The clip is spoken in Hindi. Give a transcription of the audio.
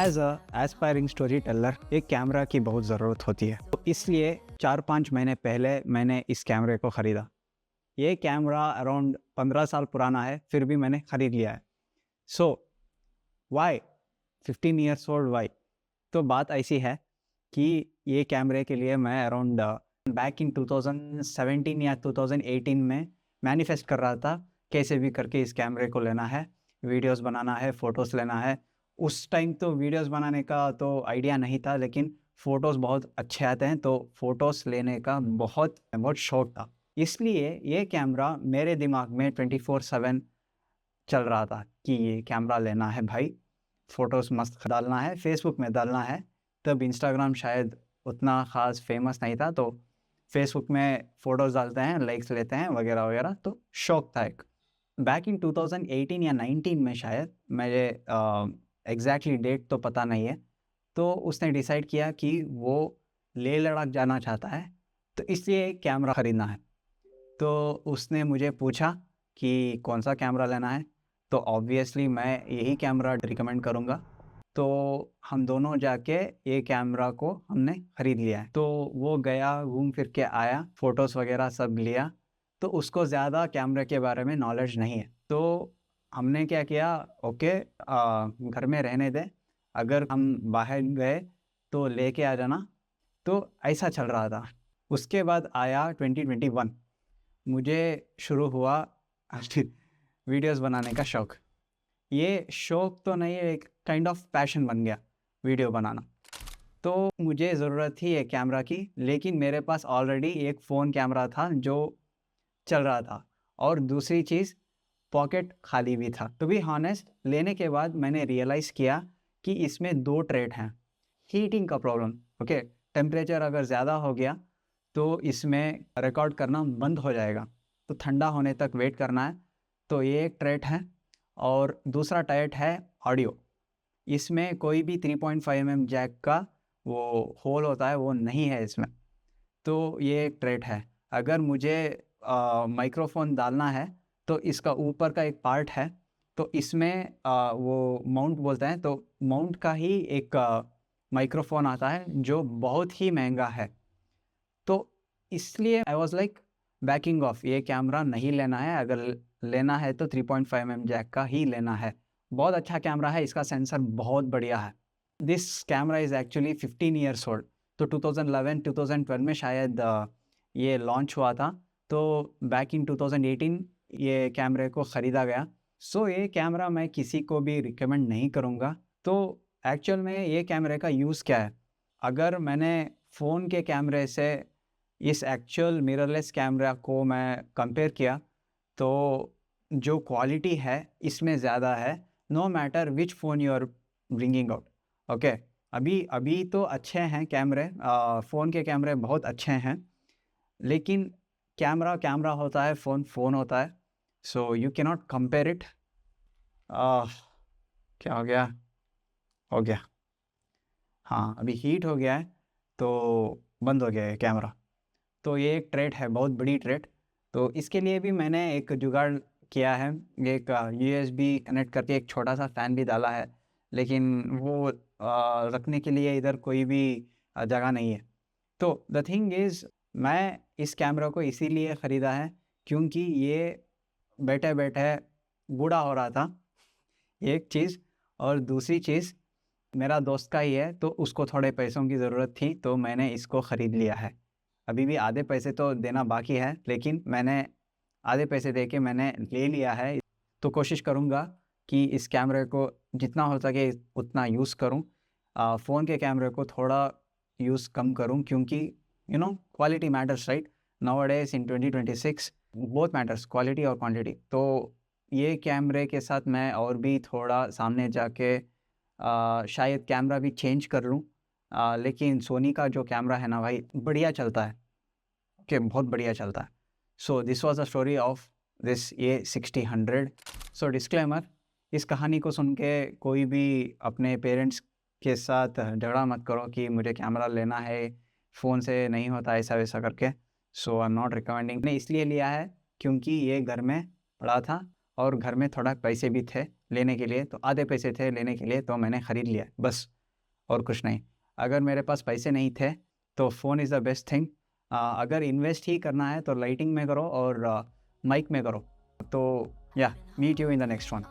As a aspiring storyteller एक कैमरा की बहुत ज़रूरत होती है, तो इसलिए 4-5 महीने पहले मैंने इस कैमरे को ख़रीदा। ये कैमरा अराउंड 15 साल पुराना है, फिर भी मैंने ख़रीद लिया है। सो वाई 15 ईयर्स ओल्ड वाई? तो बात ऐसी है कि ये कैमरे के लिए मैं अराउंड बैक इन 2017 या 2018 में मैनिफेस्ट कर रहा था, कैसे भी करके इस कैमरे को लेना है, वीडियोस बनाना है, फ़ोटोज़ लेना है। उस टाइम तो वीडियोस बनाने का तो आइडिया नहीं था, लेकिन फ़ोटोज़ बहुत अच्छे आते हैं, तो फ़ोटोज़ लेने का बहुत शौक था। इसलिए ये कैमरा मेरे दिमाग में 24/7 चल रहा था कि ये कैमरा लेना है भाई, फ़ोटोज़ मस्त डालना है, फ़ेसबुक में डालना है। तब इंस्टाग्राम शायद उतना ख़ास फ़ेमस नहीं था, तो फ़ेसबुक में फ़ोटोज़ डालते हैं, लाइक्स लेते हैं वगैरह-वगैरह, तो शौक था एक। बैक इन 2018 या 19 में शायद मेरे एग्ज़ैक्टली डेट तो पता नहीं है, तो उसने डिसाइड किया कि वो लेह लद्दाख जाना चाहता है, तो इसलिए एक कैमरा ख़रीदना है। तो उसने मुझे पूछा कि कौन-सा कैमरा लेना है, तो ऑब्वियसली मैं यही कैमरा रिकमेंड करूँगा। तो हम दोनों जाके ये कैमरा को हमने ख़रीद लिया है। तो वो गया, घूम फिर के आया, फ़ोटोज़ वग़ैरह सब लिया, तो उसको ज़्यादा कैमरे के बारे में नॉलेज नहीं है। तो हमने क्या किया, ओके घर में रहने दे, अगर हम बाहर गए तो लेके आ जाना, तो ऐसा चल रहा था। उसके बाद आया 2021, मुझे शुरू हुआ वीडियोज़ बनाने का शौक। ये शौक तो नहीं है, एक काइंड ऑफ पैशन बन गया वीडियो बनाना। तो मुझे ज़रूरत थी एक कैमरा की, लेकिन मेरे पास ऑलरेडी एक फ़ोन कैमरा था जो चल रहा था, और दूसरी चीज़ पॉकेट खाली भी था। टू बी हॉनेस्ट, लेने के बाद मैंने रियलाइज़ किया कि इसमें 2 ट्रेट हैं। हीटिंग का प्रॉब्लम, ओके, टेम्परेचर अगर ज़्यादा हो गया तो इसमें रिकॉर्ड करना बंद हो जाएगा, तो ठंडा होने तक वेट करना है, तो ये एक ट्रेट है। और दूसरा ट्रेट है ऑडियो। इसमें कोई भी 3.5 mm जैक का वो होल होता है, वो नहीं है इसमें, तो ये एक ट्रेट है। अगर मुझे माइक्रोफ़ोन डालना है, तो इसका ऊपर का एक पार्ट है, तो इसमें वो माउंट बोलते हैं, तो माउंट का ही एक माइक्रोफ़ोन आता है जो बहुत ही महंगा है। तो इसलिए I was like banking of, ये कैमरा नहीं लेना है, अगर लेना है तो 3.5 mm जैक का ही लेना है। बहुत अच्छा कैमरा है, इसका सेंसर बहुत बढ़िया है। This camera is actually 15 years old, तो 2011-2012 में शायद ये लॉन्च हुआ था, तो बैक इन 2018 ये कैमरे को ख़रीदा गया। सो ये कैमरा मैं किसी को भी रिकमेंड नहीं करूँगा। तो एक्चुअल में ये कैमरे का यूज़ क्या है? अगर मैंने फ़ोन के कैमरे से इस एक्चुअल मिररलेस कैमरा को मैं कंपेयर किया, तो जो क्वालिटी है इसमें ज़्यादा है, no matter which phone you are bringing out, okay. अभी अभी तो अच्छे हैं कैमरे, फ़ोन के कैमरे बहुत अच्छे हैं, लेकिन कैमरा कैमरा होता है, फ़ोन फ़ोन होता है, so you can not compare it. क्या हो गया? हो गया। हाँ, अभी हीट हो गया है, तो बंद हो गया है कैमरा। तो ये एक ट्रेट है, बहुत बड़ी ट्रेट। तो इसके लिए भी मैंने एक जुगाड़ किया है, एक यूएसबी कनेक्ट करके एक छोटा-सा फ़ैन भी डाला है, लेकिन वो रखने के लिए इधर कोई भी जगह नहीं है। तो द थिंग इज़, मैं इस कैमरा को इसीलिए ख़रीदा है क्योंकि ये बैठे-बैठे बूढ़ा हो रहा था, एक चीज़। और दूसरी चीज़, मेरा दोस्त का ही है, तो उसको थोड़े पैसों की ज़रूरत थी, तो मैंने इसको ख़रीद लिया है। अभी भी आधे पैसे तो देना बाकी है, लेकिन मैंने आधे पैसे दे के मैंने ले लिया है। तो कोशिश करूँगा कि इस कैमरे को जितना हो सके उतना यूज़ करूँ। फ़ोन के कैमरे को थोड़ा यूज़ कम करूँ, क्योंकि क्वालिटी मैटर्स, राइट? नाउअडेज़ इन 2026 बोथ मैटर्स, क्वालिटी और क्वांटिटी। तो ये कैमरे के साथ मैं और भी थोड़ा सामने जाके शायद कैमरा भी चेंज कर लूँ। लेकिन सोनी का जो कैमरा है ना भाई, बढ़िया चलता है, ओके, बहुत बढ़िया चलता है। So this was the story of this A60-100। So disclaimer, इस कहानी को सुन के कोई भी अपने पेरेंट्स के साथ झगड़ा मत करो कि मुझे कैमरा लेना है, फ़ोन से नहीं होता ऐसा-वैसा करके। सो आई एम नॉट रिकमेंडिंग। मैंने इसलिए लिया है क्योंकि ये घर में पड़ा था, और घर में थोड़ा पैसे भी थे लेने के लिए, तो आधे पैसे थे लेने के लिए, तो मैंने ख़रीद लिया, बस। और कुछ नहीं। अगर मेरे पास पैसे नहीं थे तो phone is the best thing. अगर इन्वेस्ट ही करना है तो लाइटिंग में करो और माइक में करो। तो या meet you in the next one.